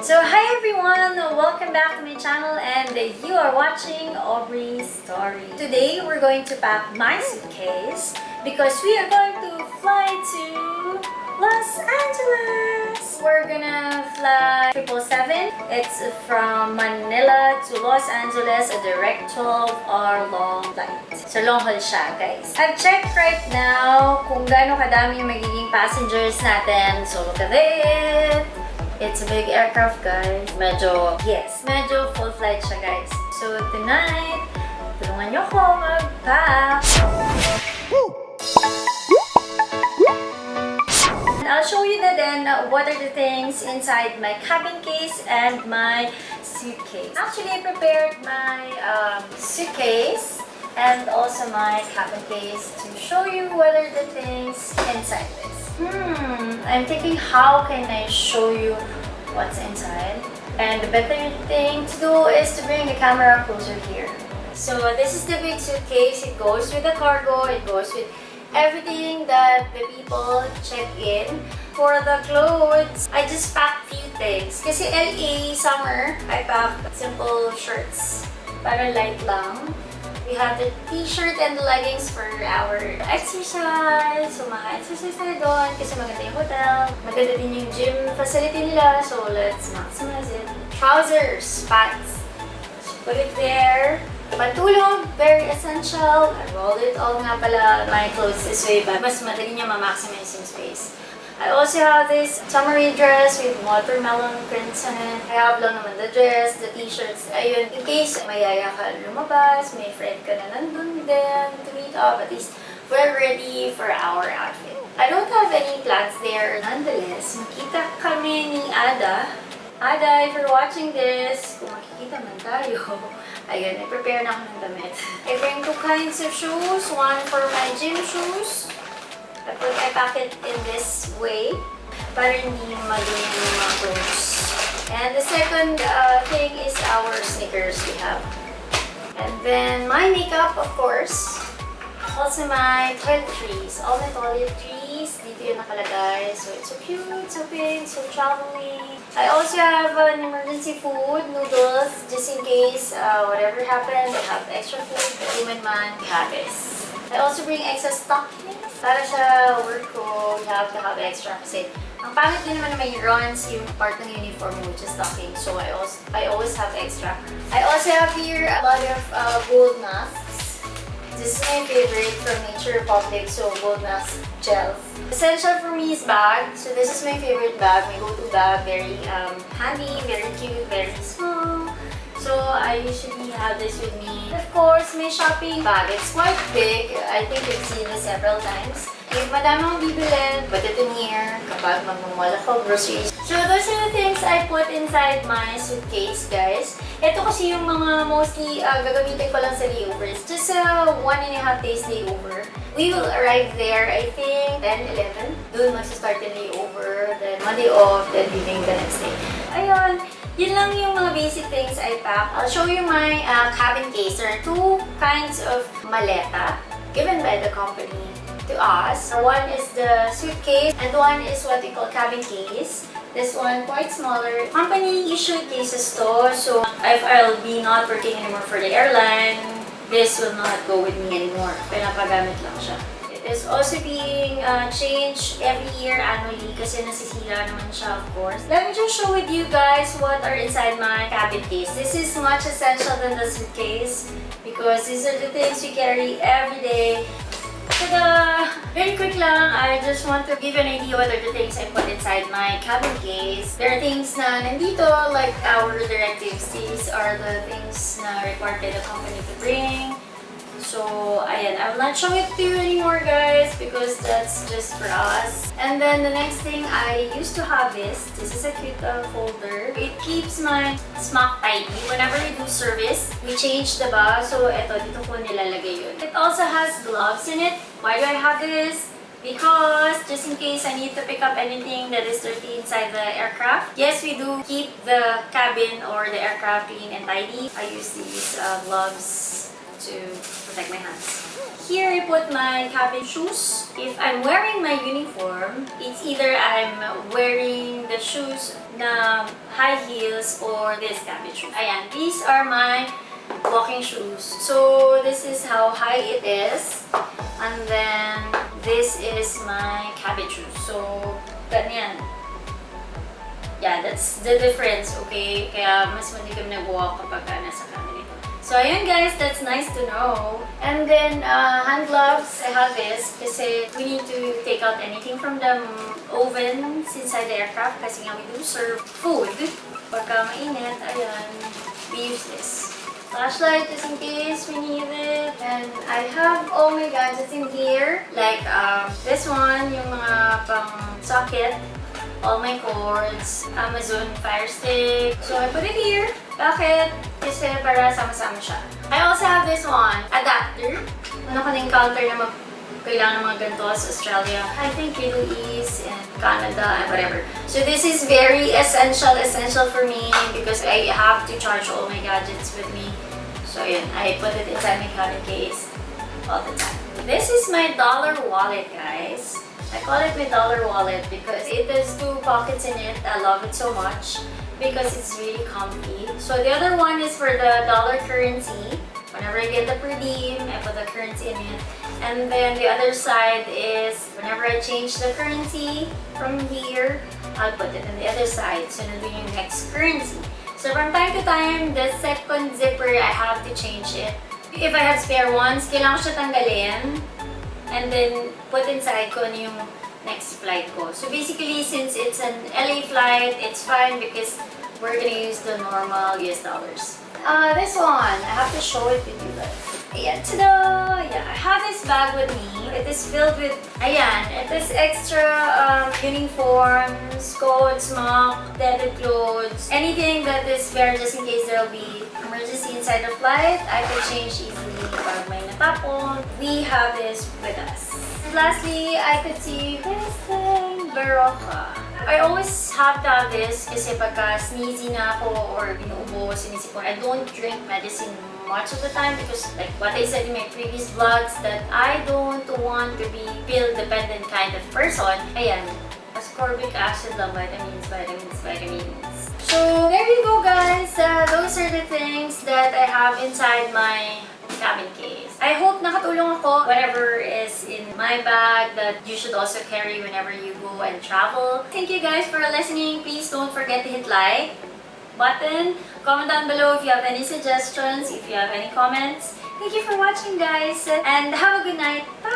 So hi everyone, welcome back to my channel and you are watching AubreyStory. Today we're going to pack my suitcase because we are going to fly to Los Angeles. We're gonna fly 777. It's from Manila to Los Angeles, a direct 12-hour long flight. So Longhaul siya, guys. I've checked right now kung gaano kadami yung magiging passengers natin. So look at it. It's a big aircraft, guys. Medyo full flight siya, guys. So tonight, tulungan niyo ako mag-pack. And I'll show you na din what are the things inside my cabin case and my suitcase. Actually, I prepared my suitcase and also my cabin case to show you what are the things inside this. I'm thinking how can I show you what's inside, and the better thing to do is to bring the camera closer here. So this is the big suitcase. It goes with the cargo, it goes with everything that the people check in. For the clothes, I just packed few things. Kasi LA summer, I packed simple shirts para light lang. We have the t-shirt and the leggings for our exercise. So, mga-exercise tayo doon kasi maganda yung hotel. Maganda din yung gym facility nila. So, let's maximize it. Trousers, pants. So, put it there. Patulog, very essential. I rolled it all nga pala. My clothes this way, but mas madali niya ma-maximize yung space. I also have this summery dress with watermelon prints on it. I have lang naman the dress, the t-shirts. Ayun, in case mayaya ka lumabas, may friend ka na nandun din to meet up, at least we're ready for our outfit. I don't have any plans there. Nonetheless, makita kami ni Ada. Ada, if you're watching this, kung makikita man tayo, ayun, I-prepare na ako ng damit. I bring 2 kinds of shoes. One for my gym shoes. I pack it in this way para hindi madumi yung mga clothes. And the second thing is our sneakers we have. And then my makeup, of course. Also my toiletries. All my toiletries, dito yung nakalagay. So it's so cute, so big, so traveling. I also have an emergency food, noodles, just in case whatever happens, I have extra food. Human man, we have this. I also bring extra stockings. Para sa work ko, you have to have extra kasi ang pangit din naman na may runs yung part ng uniform mo, which is stocking. So I always have extra. I also have here a lot of gold masks. This is my favorite from Nature Republic, so gold mask gels. Essential for me is bag. So this is my favorite bag, my go-to bag. Very handy, very cute, very small. So I usually have this with me. Of course, my shopping bag. It's quite big. I think you've seen this several times. If madami mong bibilin, put it in here kapag magmamall ako, groceries. So those are the things I put inside my suitcase, guys. Ito kasi yung mga mostly gagamitin ko lang sa layovers. Just a 1.5 days layover. We will arrive there, I think, 10-11. Doon magsa-start yung layover. Then Monday off, then leaving the next day. Ayun. Yun lang yung mga basic things I pack. I'll show you my cabin case. There are 2 kinds of maleta given by the company to us. One is the suitcase and one is what we call cabin case. This one quite smaller. Company issued cases to, so if I'll be not working anymore for the airline, this will not go with me anymore. Pinapagamit lang siya. Is also being changed every year annually kasi nasisira naman siya, of course. Let me just show with you guys what are inside my cabin case. This is much essential than the suitcase because these are the things we carry every day. Tada! Very quick lang, I just want to give you an idea what are the things I put inside my cabin case. There are things na nandito like our directives. These are the things na required by the company to bring. So, ayan, I will not show it to you anymore, guys, because that's just for us. And then the next thing, I used to have this. This is a cute folder. It keeps my smock tidy. Whenever we do service, we change the ba. So, eto, dito po nilalagay yun. It also has gloves in it. Why do I have this? Because just in case I need to pick up anything that is dirty inside the aircraft. Yes, we do keep the cabin or the aircraft clean and tidy. I use these gloves to protect my hands. Here I put my cabin shoes. If I'm wearing my uniform, it's either I'm wearing the shoes na high heels or this cabin shoes. Ayan, these are my walking shoes. So this is how high it is. And then this is my cabin shoes. So ganyan. Yeah, that's the difference, okay? Kaya mas hindi kami nag-walk kapag nasa cabin ito. So, ayun guys, that's nice to know. And then, hand gloves, I have this kasi we need to take out anything from the ovens inside the aircraft kasi nga we do serve food. Pagka mainit, ayan, we use this. Flashlight just in case we need it. And I have all my gadgets in here. Like, this one, yung mga pang socket. All my cords, Amazon Fire Stick. So I put it here. Bakit? Kasi para sama-sama siya. I also have this one, adapter. Ano ko na-encounter na kailangan ng mga ganito sa Australia. I think Middle East and Canada and whatever. So this is very essential for me because I have to charge all my gadgets with me. So yun, I put it inside my cabin case all the time. This is my dollar wallet, guys. I call it my dollar wallet because it has 2 pockets in it. I love it so much because it's really comfy. So the other one is for the dollar currency. Whenever I get the per diem, I put the currency in it. And then the other side is whenever I change the currency from here, I'll put it on the other side. So nandun yung next currency. So from time to time, the second zipper, I have to change it. If I have spare ones, kailangan ko siya tanggalin. And then put inside ko ano yung next flight ko. So basically, since it's an LA flight, it's fine because we're gonna use the normal US dollars. This one, I have to show it with you guys. Ayan, tada! Yeah, I have this bag with me. It is filled with, ayan, it is extra uniforms, coats, mock, debit clothes, anything that is spare just in case there will be emergency inside the flight. I can change easily pag may natapon. We have this with us. And lastly, I could see this thing, 𝒂𝒊𝒄𝒄𝒌. I always have to have this kasi pagka sneezy na ako or binuubo, sinisip ko, I don't drink medicine much of the time because like what I said in my previous vlogs that I don't want to be pill-dependent kind of person. Ayan, ascorbic acid lang, vitamins. So there you go guys, those are the things that I have inside my cabin case. I hope nakatulong ako whatever is in my bag that you should also carry whenever you go and travel. Thank you guys for listening. Please don't forget to hit like button. Comment down below if you have any suggestions, if you have any comments. Thank you for watching guys and have a good night. Bye!